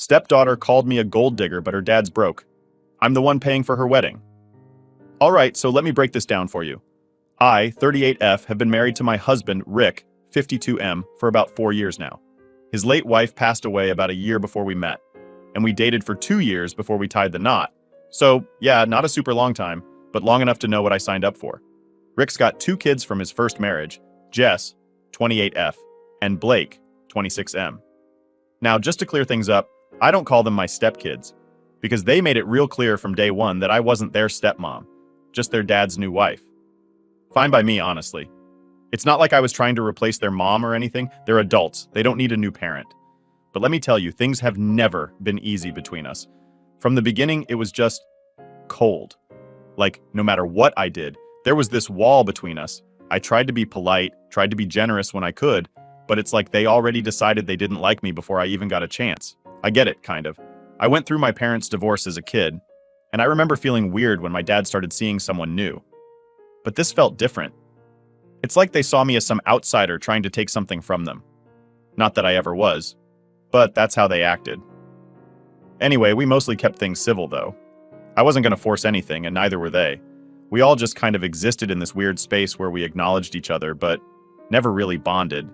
Stepdaughter called me a gold digger, but her dad's broke. I'm the one paying for her wedding. All right, so let me break this down for you. I, 38F, have been married to my husband, Rick, 52M, for about 4 years now. His late wife passed away about a year before we met, and we dated for 2 years before we tied the knot. So, yeah, not a super long time, but long enough to know what I signed up for. Rick's got 2 kids from his first marriage, Jess, 28F, and Blake, 26M. Now, just to clear things up, I don't call them my stepkids, because they made it real clear from day one that I wasn't their stepmom, just their dad's new wife. Fine by me, honestly. It's not like I was trying to replace their mom or anything. They're adults. They don't need a new parent. But let me tell you, things have never been easy between us. From the beginning, it was just cold. Like, no matter what I did, there was this wall between us. I tried to be polite, tried to be generous when I could, but it's like they already decided they didn't like me before I even got a chance. I get it, kind of. I went through my parents' divorce as a kid, and I remember feeling weird when my dad started seeing someone new. But this felt different. It's like they saw me as some outsider trying to take something from them. Not that I ever was, but that's how they acted. Anyway, we mostly kept things civil, though. I wasn't going to force anything, and neither were they. We all just kind of existed in this weird space where we acknowledged each other, but never really bonded.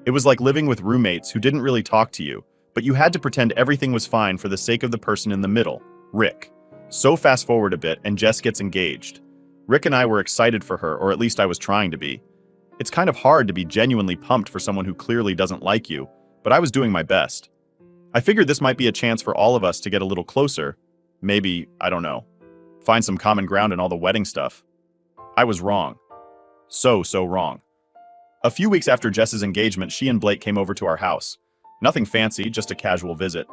It was like living with roommates who didn't really talk to you, but you had to pretend everything was fine for the sake of the person in the middle, Rick. So fast forward a bit, and Jess gets engaged. Rick and I were excited for her, or at least I was trying to be. It's kind of hard to be genuinely pumped for someone who clearly doesn't like you, but I was doing my best. I figured this might be a chance for all of us to get a little closer. Maybe, I don't know, find some common ground in all the wedding stuff. I was wrong. So wrong. A few weeks after Jess's engagement, she and Blake came over to our house. Nothing fancy, just a casual visit.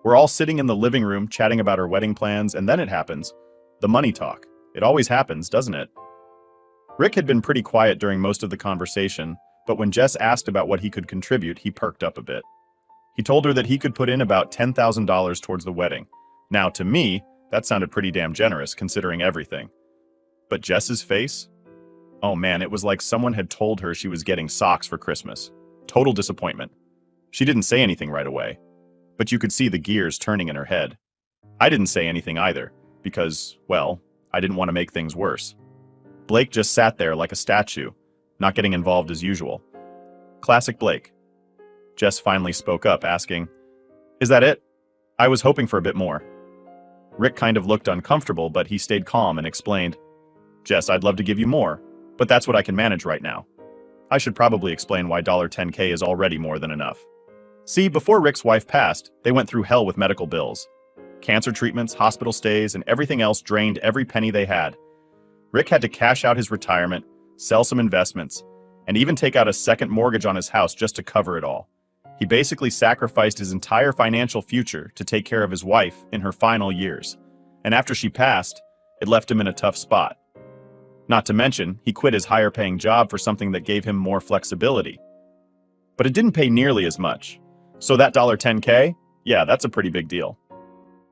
We're all sitting in the living room chatting about our wedding plans, and then it happens. The money talk. It always happens, doesn't it? Rick had been pretty quiet during most of the conversation, but when Jess asked about what he could contribute, he perked up a bit. He told her that he could put in about $10,000 towards the wedding. Now, to me, that sounded pretty damn generous, considering everything. But Jess's face? Oh man, it was like someone had told her she was getting socks for Christmas. Total disappointment. She didn't say anything right away, but you could see the gears turning in her head. I didn't say anything either, because, well, I didn't want to make things worse. Blake just sat there like a statue, not getting involved as usual. Classic Blake. Jess finally spoke up, asking, "Is that it? I was hoping for a bit more." Rick kind of looked uncomfortable, but he stayed calm and explained, "Jess, I'd love to give you more, but that's what I can manage right now." I should probably explain why $10K is already more than enough. See, before Rick's wife passed, they went through hell with medical bills. Cancer treatments, hospital stays, and everything else drained every penny they had. Rick had to cash out his retirement, sell some investments, and even take out a second mortgage on his house just to cover it all. He basically sacrificed his entire financial future to take care of his wife in her final years. And after she passed, it left him in a tough spot. Not to mention, he quit his higher-paying job for something that gave him more flexibility. But it didn't pay nearly as much. So that $10K? Yeah, that's a pretty big deal.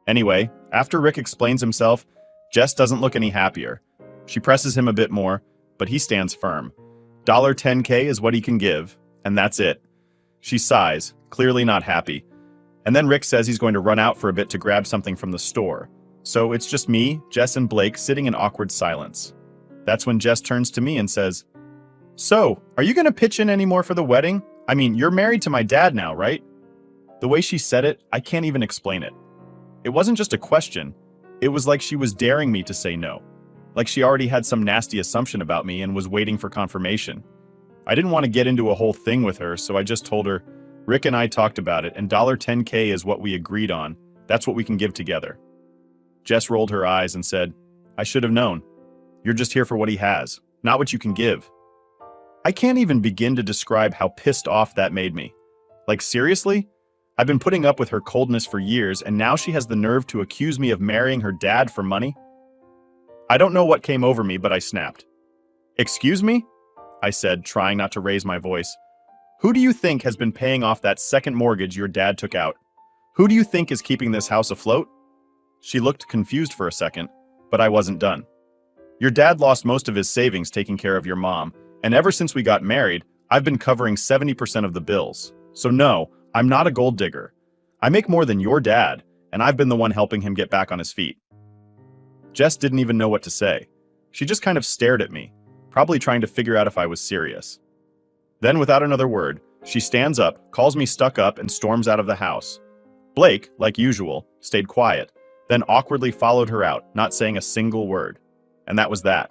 Anyway, after Rick explains himself, Jess doesn't look any happier. She presses him a bit more, but he stands firm. $10K is what he can give, and that's it. She sighs, clearly not happy. And then Rick says he's going to run out for a bit to grab something from the store. So it's just me, Jess, and Blake sitting in awkward silence. That's when Jess turns to me and says, "So, are you going to pitch in any more for the wedding? I mean, you're married to my dad now, right?" The way she said it, I can't even explain it. It wasn't just a question. It was like she was daring me to say no. Like she already had some nasty assumption about me and was waiting for confirmation. I didn't want to get into a whole thing with her, so I just told her, "Rick and I talked about it, and $10K is what we agreed on. That's what we can give together." Jess rolled her eyes and said, "I should have known. You're just here for what he has, not what you can give." I can't even begin to describe how pissed off that made me. Like, seriously? I've been putting up with her coldness for years, and now she has the nerve to accuse me of marrying her dad for money? I don't know what came over me, but I snapped. "Excuse me?" I said, trying not to raise my voice. "Who do you think has been paying off that second mortgage your dad took out? Who do you think is keeping this house afloat?" She looked confused for a second, but I wasn't done. "Your dad lost most of his savings taking care of your mom, and ever since we got married, I've been covering 70% of the bills. So no, I'm not a gold digger. I make more than your dad, and I've been the one helping him get back on his feet." Jess didn't even know what to say. She just kind of stared at me, probably trying to figure out if I was serious. Then, without another word, she stands up, calls me stuck up, and storms out of the house. Blake, like usual, stayed quiet, then awkwardly followed her out, not saying a single word. And that was that.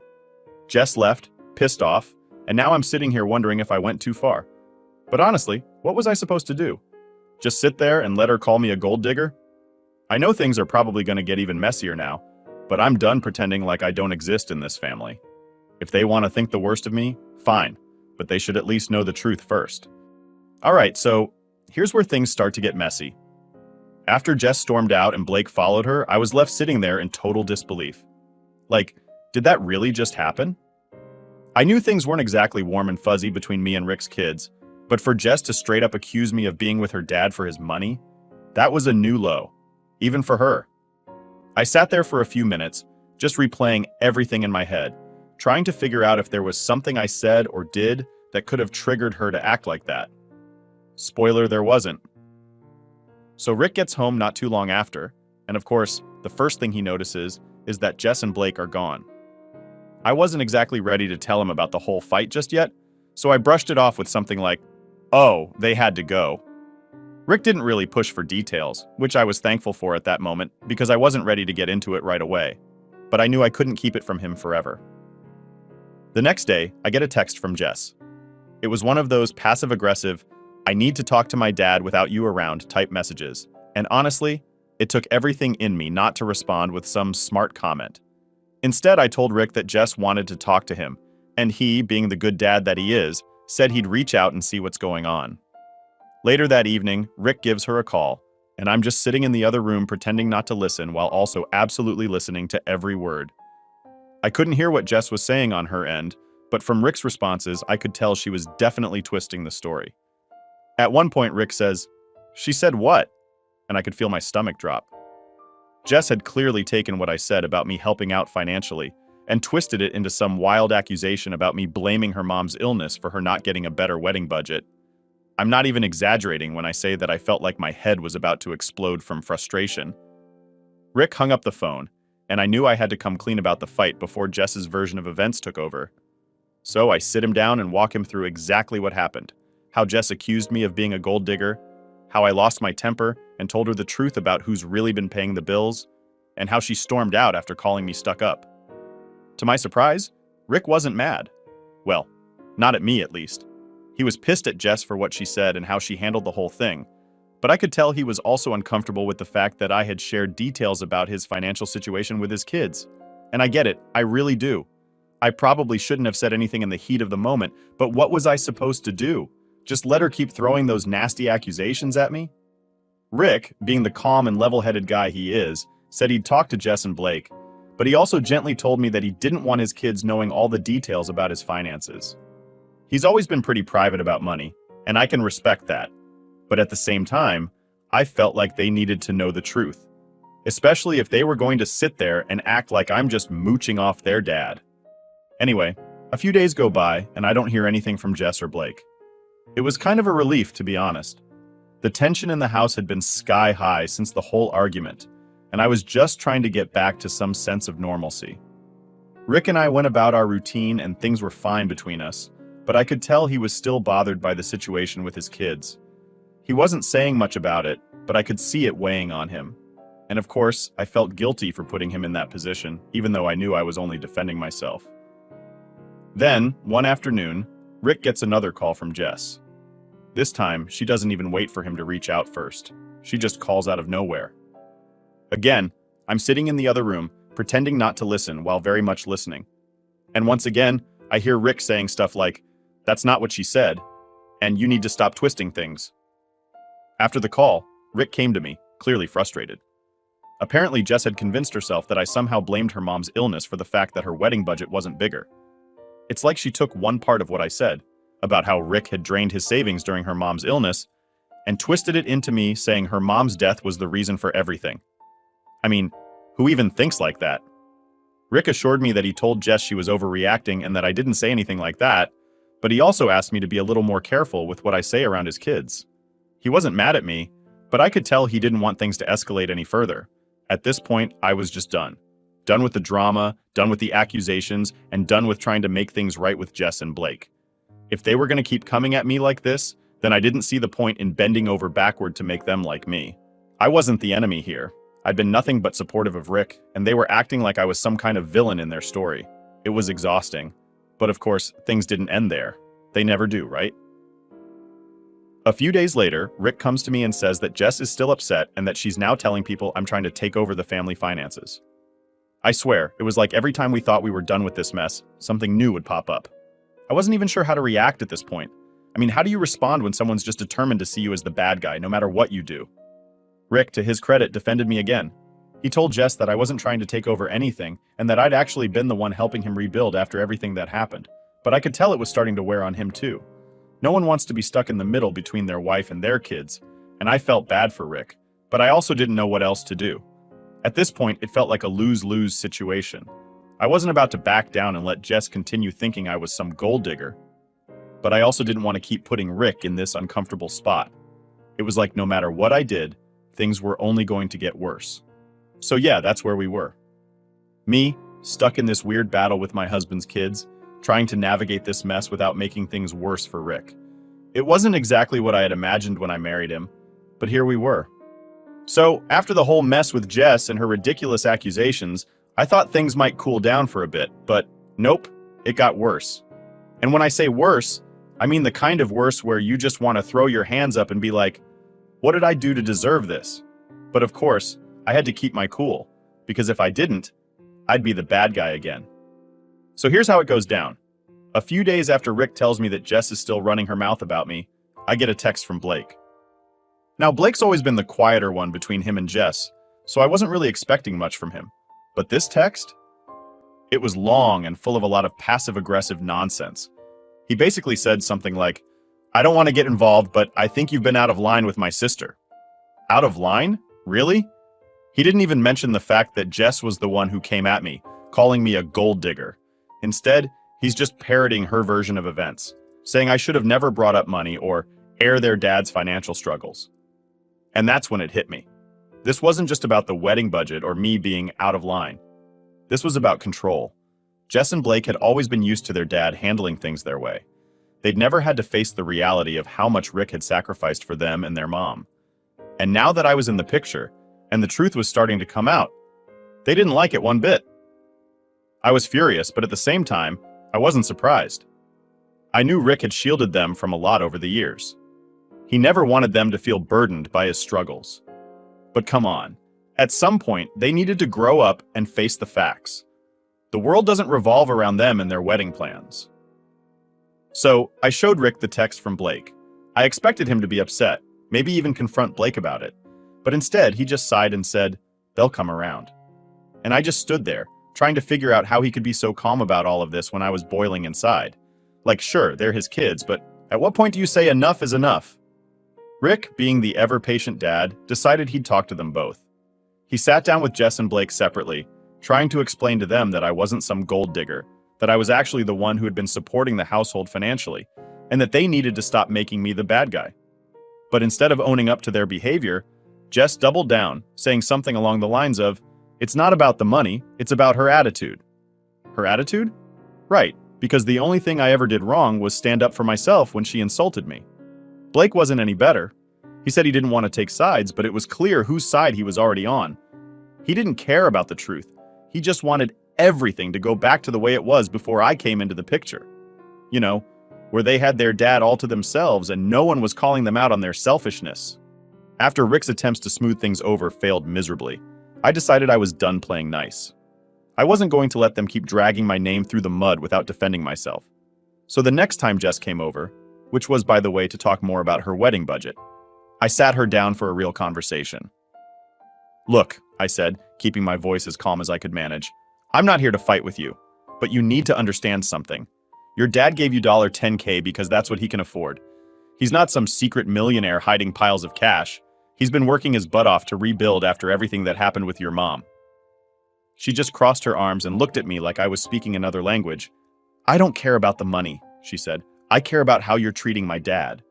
Jess left, pissed off, and now I'm sitting here wondering if I went too far. But honestly, what was I supposed to do? Just sit there and let her call me a gold digger? I know things are probably going to get even messier now, but I'm done pretending like I don't exist in this family. If they want to think the worst of me, fine, but they should at least know the truth first. Alright, so here's where things start to get messy. After Jess stormed out and Blake followed her, I was left sitting there in total disbelief. Like, did that really just happen? I knew things weren't exactly warm and fuzzy between me and Rick's kids, but for Jess to straight up accuse me of being with her dad for his money, that was a new low, even for her. I sat there for a few minutes, just replaying everything in my head, trying to figure out if there was something I said or did that could have triggered her to act like that. Spoiler, there wasn't. So Rick gets home not too long after, and of course, the first thing he notices is that Jess and Blake are gone. I wasn't exactly ready to tell him about the whole fight just yet, so I brushed it off with something like, "Oh, they had to go." Rick didn't really push for details, which I was thankful for at that moment because I wasn't ready to get into it right away, but I knew I couldn't keep it from him forever. The next day, I get a text from Jess. It was one of those passive-aggressive, "I need to talk to my dad without you around" type messages, and honestly, it took everything in me not to respond with some smart comment. Instead, I told Rick that Jess wanted to talk to him, and he, being the good dad that he is, said he'd reach out and see what's going on. Later that evening, Rick gives her a call, and I'm just sitting in the other room pretending not to listen while also absolutely listening to every word. I couldn't hear what Jess was saying on her end, but from Rick's responses, I could tell she was definitely twisting the story. At one point, Rick says, "She said what?" And I could feel my stomach drop. Jess had clearly taken what I said about me helping out financially and twisted it into some wild accusation about me blaming her mom's illness for her not getting a better wedding budget. I'm not even exaggerating when I say that I felt like my head was about to explode from frustration. Rick hung up the phone, and I knew I had to come clean about the fight before Jess's version of events took over. So I sit him down and walk him through exactly what happened, how Jess accused me of being a gold digger, how I lost my temper and told her the truth about who's really been paying the bills, and how she stormed out after calling me stuck up. To my surprise, Rick wasn't mad. Well, not at me at least. He was pissed at Jess for what she said and how she handled the whole thing, but I could tell he was also uncomfortable with the fact that I had shared details about his financial situation with his kids. And I get it, I really do. I probably shouldn't have said anything in the heat of the moment, but what was I supposed to do? Just let her keep throwing those nasty accusations at me? Rick, being the calm and level-headed guy he is, said he'd talked to Jess and Blake, but he also gently told me that he didn't want his kids knowing all the details about his finances. He's always been pretty private about money, and I can respect that. But at the same time, I felt like they needed to know the truth, especially if they were going to sit there and act like I'm just mooching off their dad. Anyway, a few days go by, and I don't hear anything from Jess or Blake. It was kind of a relief, to be honest. The tension in the house had been sky high since the whole argument, and I was just trying to get back to some sense of normalcy. Rick and I went about our routine and things were fine between us, but I could tell he was still bothered by the situation with his kids. He wasn't saying much about it, but I could see it weighing on him. And of course, I felt guilty for putting him in that position, even though I knew I was only defending myself. Then, one afternoon, Rick gets another call from Jess. This time, she doesn't even wait for him to reach out first. She just calls out of nowhere. Again, I'm sitting in the other room, pretending not to listen while very much listening. And once again, I hear Rick saying stuff like, "That's not what she said," and "You need to stop twisting things." After the call, Rick came to me, clearly frustrated. Apparently, Jess had convinced herself that I somehow blamed her mom's illness for the fact that her wedding budget wasn't bigger. It's like she took one part of what I said, about how Rick had drained his savings during her mom's illness, and twisted it into me saying her mom's death was the reason for everything. I mean, who even thinks like that? Rick assured me that he told Jess she was overreacting and that I didn't say anything like that, but he also asked me to be a little more careful with what I say around his kids. He wasn't mad at me, But I could tell he didn't want things to escalate any further. At this point, I was just done. Done with the drama, done with the accusations, and done with trying to make things right with Jess and Blake. If they were going to keep coming at me like this, then I didn't see the point in bending over backward to make them like me. I wasn't the enemy here. I'd been nothing but supportive of Rick, and they were acting like I was some kind of villain in their story. It was exhausting. But of course, things didn't end there. They never do, right? A few days later, Rick comes to me and says that Jess is still upset and that she's now telling people I'm trying to take over the family finances. I swear, it was like every time we thought we were done with this mess, something new would pop up. I wasn't even sure how to react at this point. I mean, how do you respond when someone's just determined to see you as the bad guy, no matter what you do? Rick, to his credit, defended me again. He told Jess that I wasn't trying to take over anything and that I'd actually been the one helping him rebuild after everything that happened. But I could tell it was starting to wear on him too. No one wants to be stuck in the middle between their wife and their kids, and I felt bad for Rick, but I also didn't know what else to do. At this point, it felt like a lose-lose situation. I wasn't about to back down and let Jess continue thinking I was some gold digger, but I also didn't want to keep putting Rick in this uncomfortable spot. It was like no matter what I did, things were only going to get worse. So yeah, that's where we were. Me, stuck in this weird battle with my husband's kids, trying to navigate this mess without making things worse for Rick. It wasn't exactly what I had imagined when I married him, but here we were. So, after the whole mess with Jess and her ridiculous accusations, I thought things might cool down for a bit, but nope, it got worse. And when I say worse, I mean the kind of worse where you just want to throw your hands up and be like, what did I do to deserve this? But of course, I had to keep my cool, because if I didn't, I'd be the bad guy again. So here's how it goes down. A few days after Rick tells me that Jess is still running her mouth about me, I get a text from Blake. Now, Blake's always been the quieter one between him and Jess, so I wasn't really expecting much from him. But this text? It was long and full of a lot of passive-aggressive nonsense. He basically said something like, I don't want to get involved, but I think you've been out of line with my sister. Out of line? Really? He didn't even mention the fact that Jess was the one who came at me, calling me a gold digger. Instead, he's just parroting her version of events, saying I should have never brought up money or air their dad's financial struggles. And that's when it hit me. This wasn't just about the wedding budget or me being out of line. This was about control. Jess and Blake had always been used to their dad handling things their way. They'd never had to face the reality of how much Rick had sacrificed for them and their mom. And now that I was in the picture, and the truth was starting to come out, they didn't like it one bit. I was furious, but at the same time, I wasn't surprised. I knew Rick had shielded them from a lot over the years. He never wanted them to feel burdened by his struggles. But come on, at some point, they needed to grow up and face the facts. The world doesn't revolve around them and their wedding plans. So, I showed Rick the text from Blake. I expected him to be upset, maybe even confront Blake about it. But instead, he just sighed and said, they'll come around. And I just stood there, trying to figure out how he could be so calm about all of this when I was boiling inside. Like, sure, they're his kids, but at what point do you say enough is enough? Rick, being the ever-patient dad, decided he'd talk to them both. He sat down with Jess and Blake separately, trying to explain to them that I wasn't some gold digger, that I was actually the one who had been supporting the household financially, and that they needed to stop making me the bad guy. But instead of owning up to their behavior, Jess doubled down, saying something along the lines of, it's not about the money, it's about her attitude. Her attitude? Right, because the only thing I ever did wrong was stand up for myself when she insulted me. Blake wasn't any better. He said he didn't want to take sides, but it was clear whose side he was already on. He didn't care about the truth. He just wanted everything to go back to the way it was before I came into the picture. You know, where they had their dad all to themselves and no one was calling them out on their selfishness. After Rick's attempts to smooth things over failed miserably, I decided I was done playing nice. I wasn't going to let them keep dragging my name through the mud without defending myself. So the next time Jess came over, which was, by the way, to talk more about her wedding budget, I sat her down for a real conversation. Look, I said, keeping my voice as calm as I could manage, I'm not here to fight with you, but you need to understand something. Your dad gave you $10K because that's what he can afford. He's not some secret millionaire hiding piles of cash. He's been working his butt off to rebuild after everything that happened with your mom. She just crossed her arms and looked at me like I was speaking another language. I don't care about the money, she said. I care about how you're treating my dad.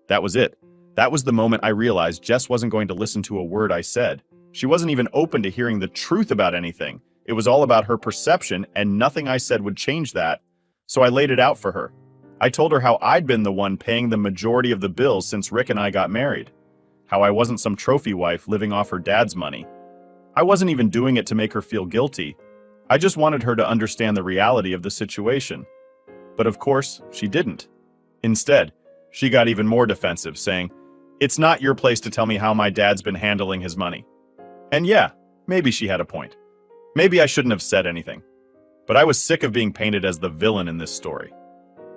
That was it. That was the moment I realized Jess wasn't going to listen to a word I said. She wasn't even open to hearing the truth about anything. It was all about her perception, and nothing I said would change that. So I laid it out for her. I told her how I'd been the one paying the majority of the bills since Rick and I got married. How I wasn't some trophy wife living off her dad's money. I wasn't even doing it to make her feel guilty. I just wanted her to understand the reality of the situation. But of course, she didn't. Instead, she got even more defensive, saying, "It's not your place to tell me how my dad's been handling his money." And yeah, maybe she had a point. Maybe I shouldn't have said anything. But I was sick of being painted as the villain in this story.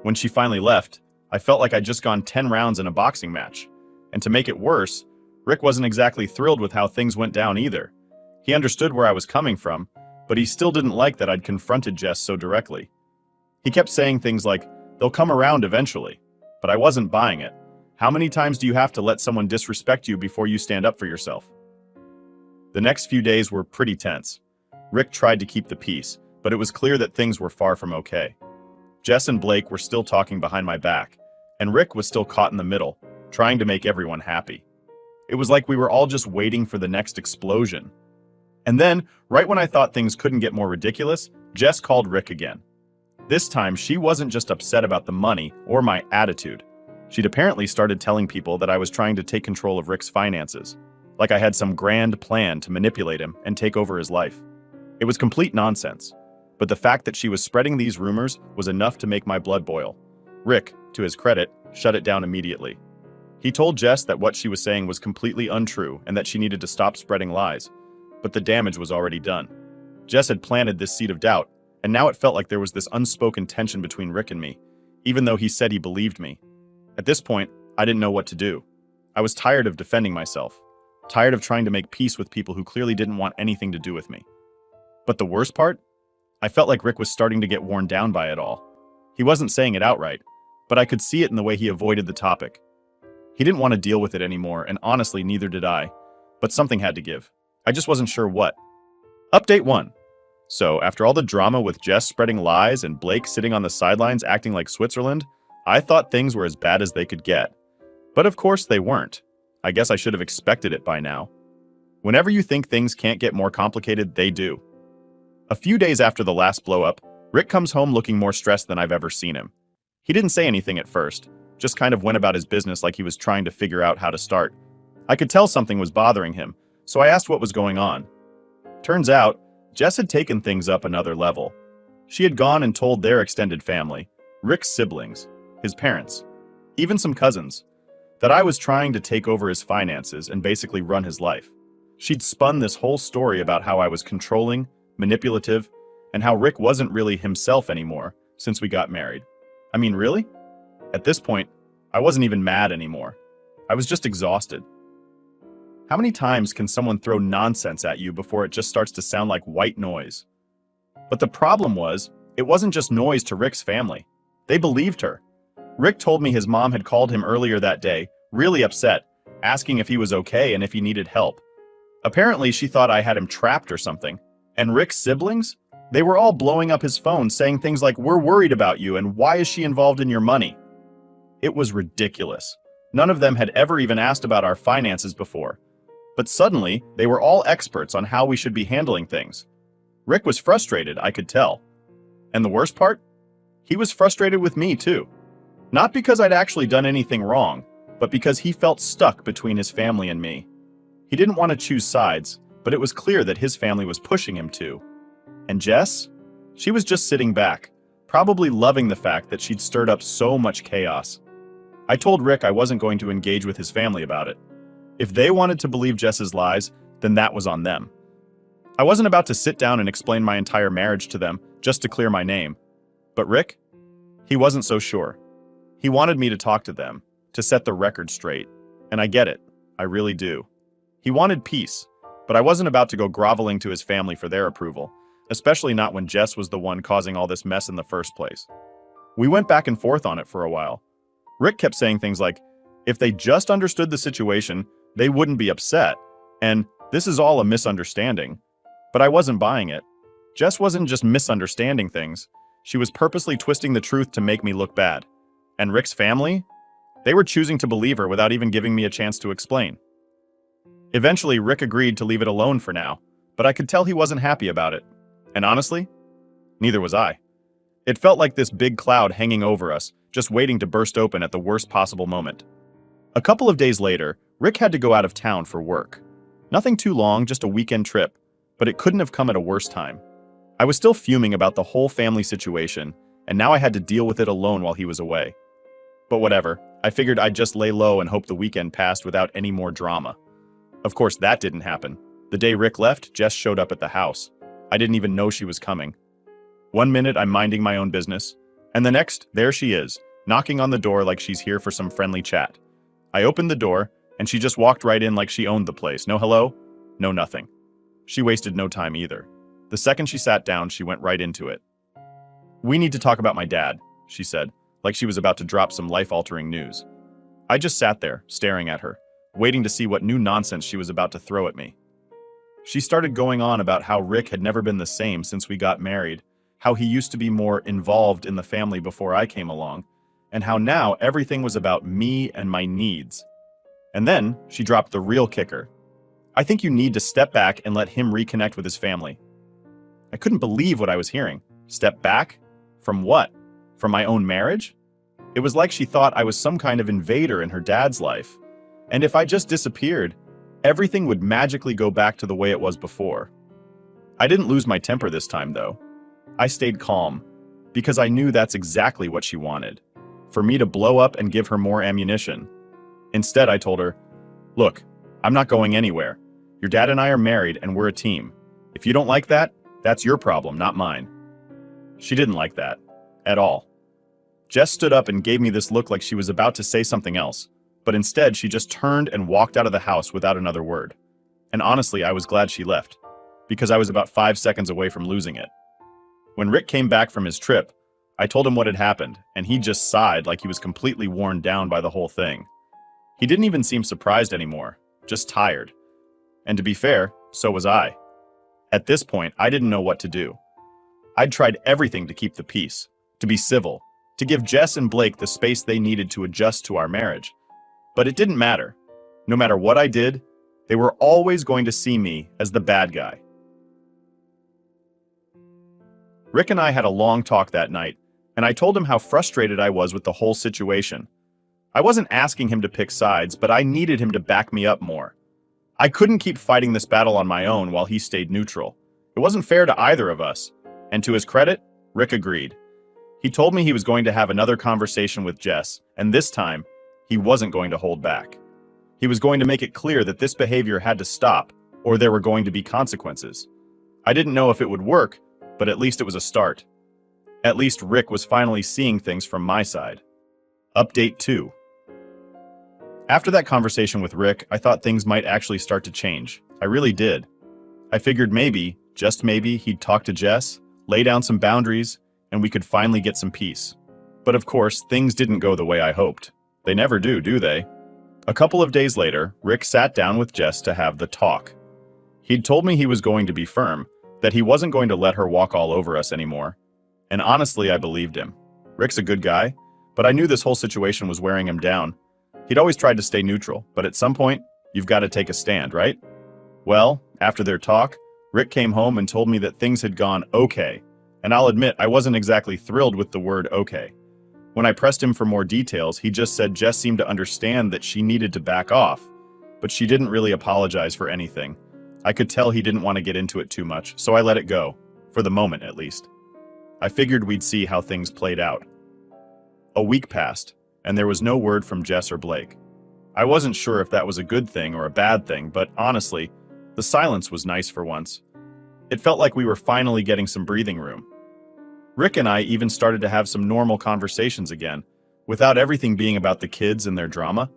When she finally left, I felt like I'd just gone 10 rounds in a boxing match. And to make it worse, Rick wasn't exactly thrilled with how things went down either. He understood where I was coming from, but he still didn't like that I'd confronted Jess so directly. He kept saying things like, "They'll come around eventually," but I wasn't buying it. How many times do you have to let someone disrespect you before you stand up for yourself? The next few days were pretty tense. Rick tried to keep the peace, but it was clear that things were far from okay. Jess and Blake were still talking behind my back, and Rick was still caught in the middle, trying to make everyone happy. It was like we were all just waiting for the next explosion. And then, right when I thought things couldn't get more ridiculous, Jess called Rick again. This time, she wasn't just upset about the money or my attitude. She'd apparently started telling people that I was trying to take control of Rick's finances, like I had some grand plan to manipulate him and take over his life. It was complete nonsense, but the fact that she was spreading these rumors was enough to make my blood boil. Rick, to his credit, shut it down immediately. He told Jess that what she was saying was completely untrue and that she needed to stop spreading lies, but the damage was already done. Jess had planted this seed of doubt, and now it felt like there was this unspoken tension between Rick and me, even though he said he believed me. At this point, I didn't know what to do. I was tired of defending myself, tired of trying to make peace with people who clearly didn't want anything to do with me. But the worst part? I felt like Rick was starting to get worn down by it all. He wasn't saying it outright, but I could see it in the way he avoided the topic. He didn't want to deal with it anymore, and honestly, neither did I. But something had to give. I just wasn't sure what. Update 1. So, after all the drama with Jess spreading lies and Blake sitting on the sidelines acting like Switzerland, I thought things were as bad as they could get. But of course they weren't. I guess I should have expected it by now. Whenever you think things can't get more complicated, they do. A few days after the last blow-up, Rick comes home looking more stressed than I've ever seen him. He didn't say anything at first, just kind of went about his business like he was trying to figure out how to start. I could tell something was bothering him, so I asked what was going on. Turns out, Jess had taken things up another level. She had gone and told their extended family, Rick's siblings, his parents, even some cousins, that I was trying to take over his finances and basically run his life. She'd spun this whole story about how I was controlling, manipulative, and how Rick wasn't really himself anymore since we got married. I mean, really? At this point, I wasn't even mad anymore. I was just exhausted. How many times can someone throw nonsense at you before it just starts to sound like white noise? But the problem was, it wasn't just noise to Rick's family. They believed her. Rick told me his mom had called him earlier that day, really upset, asking if he was okay and if he needed help. Apparently, she thought I had him trapped or something. And Rick's siblings? They were all blowing up his phone, saying things like, "We're worried about you, and why is she involved in your money?" It was ridiculous. None of them had ever even asked about our finances before. But suddenly, they were all experts on how we should be handling things. Rick was frustrated, I could tell. And the worst part? He was frustrated with me, too. Not because I'd actually done anything wrong, but because he felt stuck between his family and me. He didn't want to choose sides, but it was clear that his family was pushing him to. And Jess? She was just sitting back, probably loving the fact that she'd stirred up so much chaos. I told Rick I wasn't going to engage with his family about it. If they wanted to believe Jess's lies, then that was on them. I wasn't about to sit down and explain my entire marriage to them just to clear my name. But Rick? He wasn't so sure. He wanted me to talk to them, to set the record straight. And I get it. I really do. He wanted peace, but I wasn't about to go groveling to his family for their approval, especially not when Jess was the one causing all this mess in the first place. We went back and forth on it for a while. Rick kept saying things like, if they just understood the situation, they wouldn't be upset, and this is all a misunderstanding. But I wasn't buying it. Jess wasn't just misunderstanding things. She was purposely twisting the truth to make me look bad. And Rick's family? They were choosing to believe her without even giving me a chance to explain. Eventually, Rick agreed to leave it alone for now, but I could tell he wasn't happy about it. And honestly, neither was I. It felt like this big cloud hanging over us, just waiting to burst open at the worst possible moment. A couple of days later, Rick had to go out of town for work. Nothing too long, just a weekend trip, but it couldn't have come at a worse time. I was still fuming about the whole family situation, and now I had to deal with it alone while he was away. But whatever, I figured I'd just lay low and hope the weekend passed without any more drama. Of course, that didn't happen. The day Rick left, Jess showed up at the house. I didn't even know she was coming. One minute, I'm minding my own business, and the next, there she is, knocking on the door like she's here for some friendly chat. I opened the door, and she just walked right in like she owned the place. No hello, no nothing. She wasted no time either. The second she sat down, she went right into it. "We need to talk about my dad," she said, like she was about to drop some life-altering news. I just sat there, staring at her, waiting to see what new nonsense she was about to throw at me. She started going on about how Rick had never been the same since we got married, how he used to be more involved in the family before I came along, and how now everything was about me and my needs. And then she dropped the real kicker. "I think you need to step back and let him reconnect with his family." I couldn't believe what I was hearing. Step back? From what? From my own marriage? It was like she thought I was some kind of invader in her dad's life. And if I just disappeared, everything would magically go back to the way it was before. I didn't lose my temper this time, though. I stayed calm, because I knew that's exactly what she wanted, for me to blow up and give her more ammunition. Instead, I told her, "Look, I'm not going anywhere. Your dad and I are married and we're a team. If you don't like that, that's your problem, not mine." She didn't like that. At all. Jess stood up and gave me this look like she was about to say something else, but instead she just turned and walked out of the house without another word. And honestly, I was glad she left, because I was about 5 seconds away from losing it. When Rick came back from his trip, I told him what had happened, and he just sighed like he was completely worn down by the whole thing. He didn't even seem surprised anymore, just tired. And to be fair, so was I. At this point, I didn't know what to do. I'd tried everything to keep the peace, to be civil, to give Jess and Blake the space they needed to adjust to our marriage. But it didn't matter. No matter what I did, they were always going to see me as the bad guy. Rick and I had a long talk that night, and I told him how frustrated I was with the whole situation. I wasn't asking him to pick sides, but I needed him to back me up more. I couldn't keep fighting this battle on my own while he stayed neutral. It wasn't fair to either of us, and to his credit, Rick agreed. He told me he was going to have another conversation with Jess, and this time, he wasn't going to hold back. He was going to make it clear that this behavior had to stop, or there were going to be consequences. I didn't know if it would work, but at least it was a start. At least Rick was finally seeing things from my side. Update 2. After that conversation with Rick, I thought things might actually start to change. I really did. I figured maybe, just maybe, he'd talk to Jess, lay down some boundaries, and we could finally get some peace. But of course, things didn't go the way I hoped. They never do they? A couple of days later, Rick sat down with Jess to have the talk. He'd told me he was going to be firm, that he wasn't going to let her walk all over us anymore. And honestly, I believed him. Rick's a good guy, but I knew this whole situation was wearing him down. He'd always tried to stay neutral, but at some point, you've got to take a stand, right? Well, after their talk, Rick came home and told me that things had gone okay. And I'll admit, I wasn't exactly thrilled with the word okay. When I pressed him for more details, he just said Jess seemed to understand that she needed to back off, but she didn't really apologize for anything. I could tell he didn't want to get into it too much, so I let it go, for the moment at least. I figured we'd see how things played out. A week passed, and there was no word from Jess or Blake. I wasn't sure if that was a good thing or a bad thing, but honestly, the silence was nice for once. It felt like we were finally getting some breathing room. Rick and I even started to have some normal conversations again, without everything being about the kids and their drama.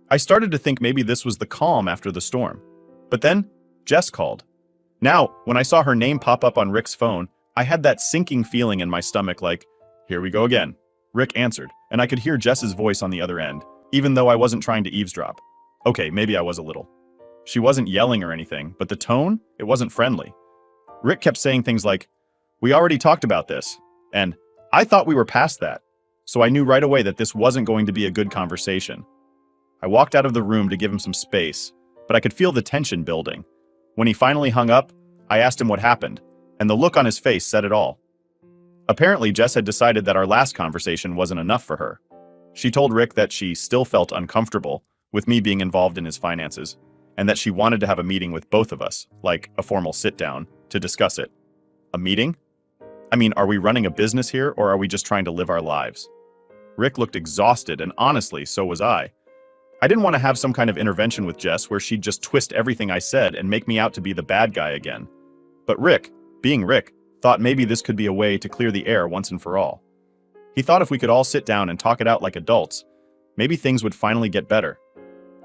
I started to think maybe this was the calm after the storm. But then, Jess called. Now, when I saw her name pop up on Rick's phone, I had that sinking feeling in my stomach like, here we go again. Rick answered, and I could hear Jess's voice on the other end, even though I wasn't trying to eavesdrop. Okay, maybe I was a little. She wasn't yelling or anything, but the tone, it wasn't friendly. Rick kept saying things like, "We already talked about this," and "I thought we were past that." so I knew right away that this wasn't going to be a good conversation. I walked out of the room to give him some space, but I could feel the tension building. When he finally hung up, I asked him what happened, and the look on his face said it all. Apparently, Jess had decided that our last conversation wasn't enough for her. She told Rick that she still felt uncomfortable with me being involved in his finances, and that she wanted to have a meeting with both of us, like a formal sit-down, to discuss it. A meeting? I mean, are we running a business here, or are we just trying to live our lives? Rick looked exhausted, and honestly, so was I. I didn't want to have some kind of intervention with Jess where she'd just twist everything I said and make me out to be the bad guy again. But Rick, being Rick, thought maybe this could be a way to clear the air once and for all. He thought if we could all sit down and talk it out like adults, maybe things would finally get better.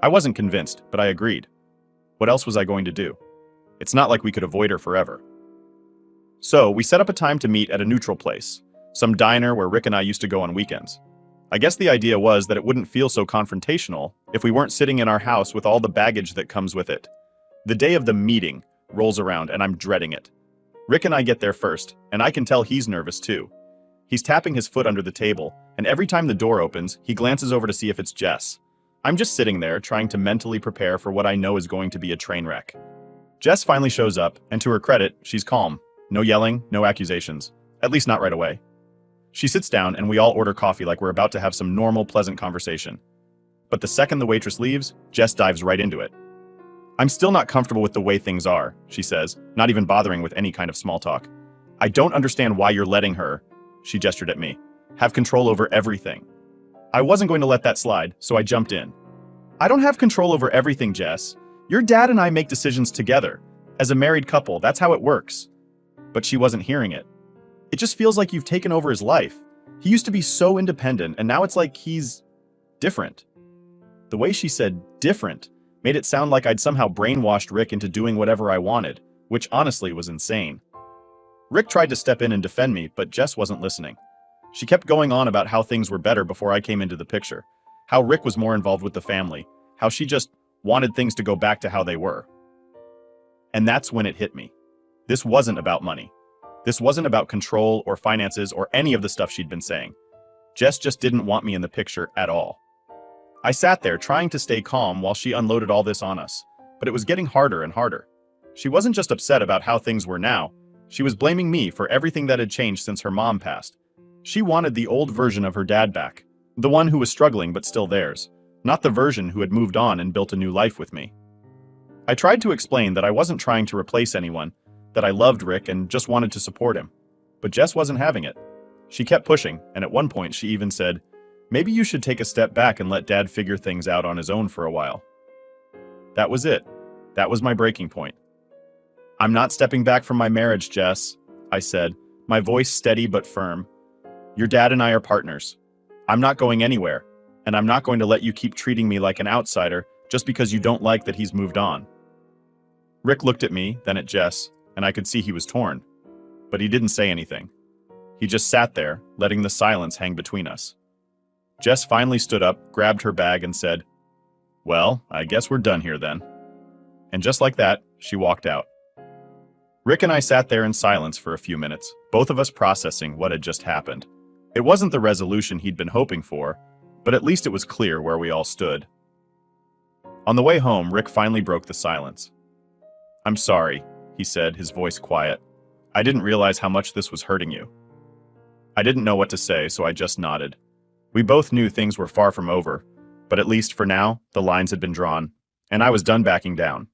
I wasn't convinced, but I agreed. What else was I going to do? It's not like we could avoid her forever. So we set up a time to meet at a neutral place, some diner where Rick and I used to go on weekends. I guess the idea was that it wouldn't feel so confrontational if we weren't sitting in our house with all the baggage that comes with it. The day of the meeting rolls around and I'm dreading it. Rick and I get there first, and I can tell he's nervous too. He's tapping his foot under the table, and every time the door opens, he glances over to see if it's Jess. I'm just sitting there trying to mentally prepare for what I know is going to be a train wreck. Jess finally shows up, and to her credit, she's calm. No yelling, no accusations. At least not right away. She sits down and we all order coffee like we're about to have some normal, pleasant conversation. But the second the waitress leaves, Jess dives right into it. I'm still not comfortable with the way things are, she says, not even bothering with any kind of small talk. I don't understand why you're letting her, she gestured at me, have control over everything. I wasn't going to let that slide, so I jumped in. I don't have control over everything, Jess. Your dad and I make decisions together. As a married couple, that's how it works. But she wasn't hearing it. It just feels like you've taken over his life. He used to be so independent, and now it's like he's different. The way she said different made it sound like I'd somehow brainwashed Rick into doing whatever I wanted, which honestly was insane. Rick tried to step in and defend me, but Jess wasn't listening. She kept going on about how things were better before I came into the picture, how Rick was more involved with the family, how she just wanted things to go back to how they were. And that's when it hit me. This wasn't about money. This wasn't about control or finances or any of the stuff she'd been saying. Jess just didn't want me in the picture at all. I sat there trying to stay calm while she unloaded all this on us, but it was getting harder and harder. She wasn't just upset about how things were now, she was blaming me for everything that had changed since her mom passed. She wanted the old version of her dad back, the one who was struggling but still theirs, not the version who had moved on and built a new life with me. I tried to explain that I wasn't trying to replace anyone, that I loved Rick and just wanted to support him. But Jess wasn't having it. She kept pushing, and at one point she even said, "Maybe you should take a step back and let Dad figure things out on his own for a while." That was it. That was my breaking point. "I'm not stepping back from my marriage, Jess," I said, my voice steady but firm. "Your dad and I are partners. I'm not going anywhere, and I'm not going to let you keep treating me like an outsider just because you don't like that he's moved on." Rick looked at me, then at Jess, and I could see he was torn. But he didn't say anything. He just sat there, letting the silence hang between us. Jess finally stood up, grabbed her bag, and said, "Well, I guess we're done here then." And just like that, she walked out. Rick and I sat there in silence for a few minutes, both of us processing what had just happened. It wasn't the resolution he'd been hoping for, but at least it was clear where we all stood. On the way home, Rick finally broke the silence. "I'm sorry," he said, his voice quiet. "I didn't realize how much this was hurting you." I didn't know what to say, so I just nodded. We both knew things were far from over, but at least for now, the lines had been drawn, and I was done backing down.